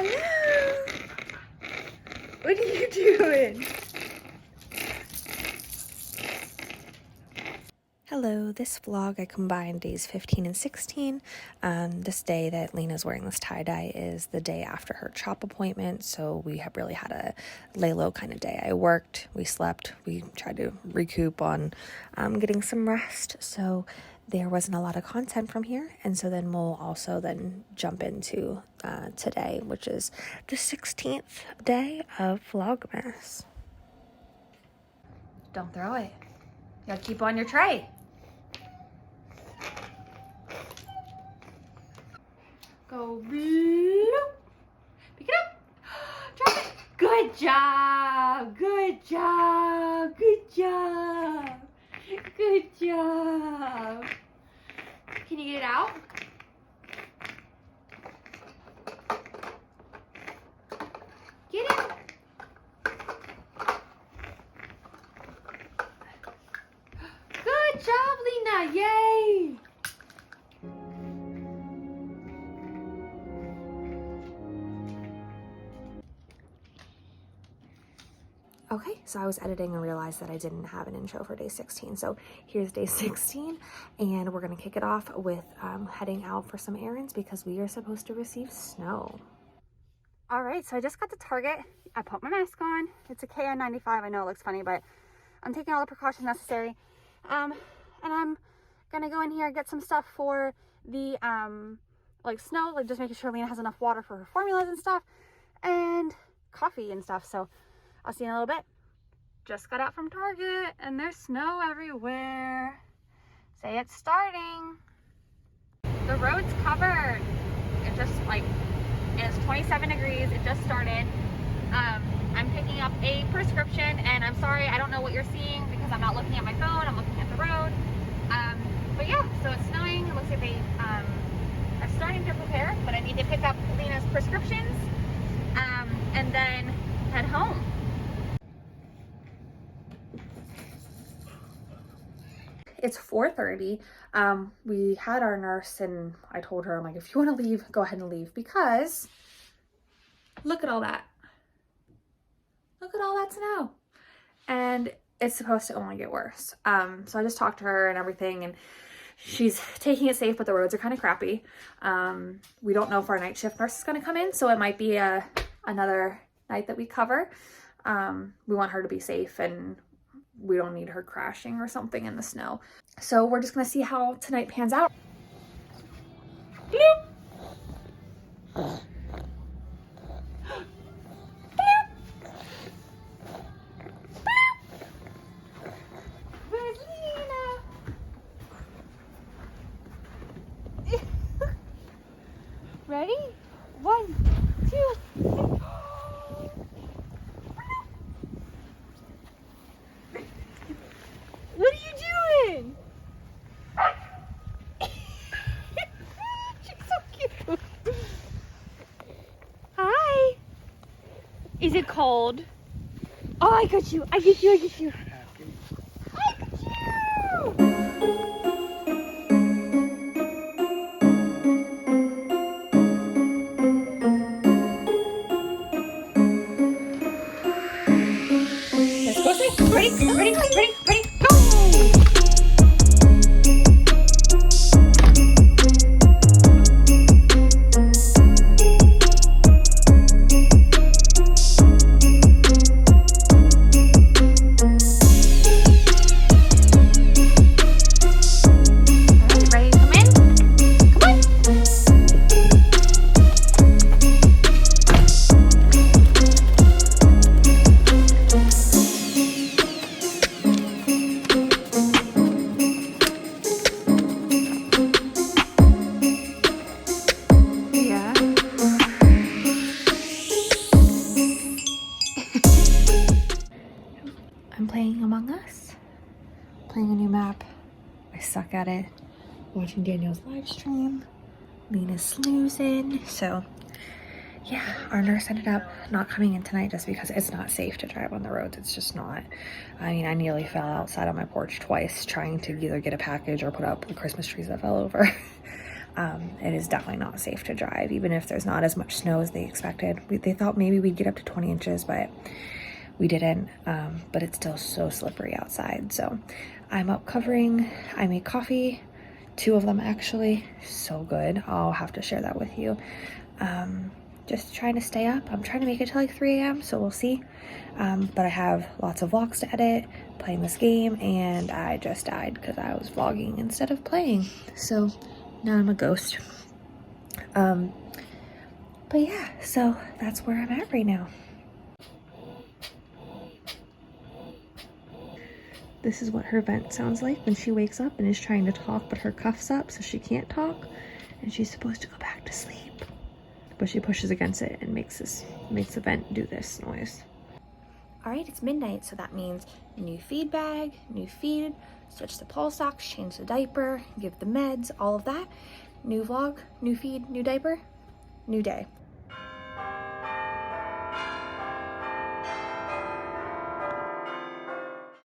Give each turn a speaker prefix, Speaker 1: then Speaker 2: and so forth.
Speaker 1: Hello. What are you doing? Hello, this vlog I combined days 15 and 16. This day that Lena's wearing this tie-dye is the day after her chop appointment, so we have really had a lay-low kind of day. I worked, we slept, we tried to recoup on getting some rest, so there wasn't a lot of content from here, and so then we'll also then jump into today, which is the 16th day of Vlogmas. Don't throw it. You gotta keep on your tray. Go bloop. Pick it up. Drop it. Good job. Good job. Good job. Good job. Can you get it out? Get it. Good job, Leena. Yay. Okay, so I was editing and realized that I didn't have an intro for day 16. So here's day 16, and we're gonna kick it off with heading out for some errands because we are supposed to receive snow.
Speaker 2: All right, so I just got to Target. I put my mask on. It's a KN95. I know it looks funny, but I'm taking all the precautions necessary. And I'm gonna go in here and get some stuff for the like snow, like just making sure Leena has enough water for her formulas and stuff, and coffee and stuff. So I'll see you in a little bit. Just got out from Target and there's snow everywhere. Say it's starting. The road's covered. It just it's 27 degrees. It just started. I'm picking up a prescription, and I'm sorry, I don't know what you're seeing because I'm not looking at my phone. I'm looking at the road. But yeah, so it's snowing. It looks like they are starting to prepare, but I need to pick up Leena's prescriptions and then head home.
Speaker 1: It's 4:30. We had our nurse, and I told her, I'm like, if you want to leave, go ahead and leave, because look at all that. Look at all that snow. And it's supposed to only get worse. So I just talked to her and everything, and she's taking it safe, but the roads are kind of crappy. We don't know if our night shift nurse is going to come in, so it might be another night that we cover. We want her to be safe, and we don't need her crashing or something in the snow. So we're just gonna see how tonight pans out. Bloop. Bloop. Bloop. Where's Leena? Ready? 1, 2, 3. What are you doing? She's so cute. Hi. Is it cold? Oh, I got you. I get you. I get you. I got you. Let's go swing. Ready? Ready? Ready? Ready? I'm playing Among Us, playing a new map. I suck at it. Watching Daniel's live stream. Leena's snoozing. So yeah, our nurse ended up not coming in tonight just because it's not safe to drive on the roads. It's just not. I mean, I nearly fell outside on my porch twice trying to either get a package or put up the Christmas trees that fell over. it is definitely not safe to drive, even if there's not as much snow as they expected. They thought maybe we'd get up to 20 inches, but we didn't. But it's still so slippery outside. So I'm up covering. I made coffee, 2 of them actually, so good. I'll have to share that with you. Just trying to stay up. I'm trying to make it till like 3 a.m. so we'll see. But I have lots of vlogs to edit, playing this game, and I just died because I was vlogging instead of playing. So now I'm a ghost. But yeah, so that's where I'm at right now. This is what her vent sounds like when she wakes up and is trying to talk, but her cuff's up so she can't talk, and she's supposed to go back to sleep. But she pushes against it and makes the vent do this noise. All right, it's midnight, so that means new feed bag, new feed, switch the pulse ox, change the diaper, give the meds, all of that. New vlog, new feed, new diaper, new day.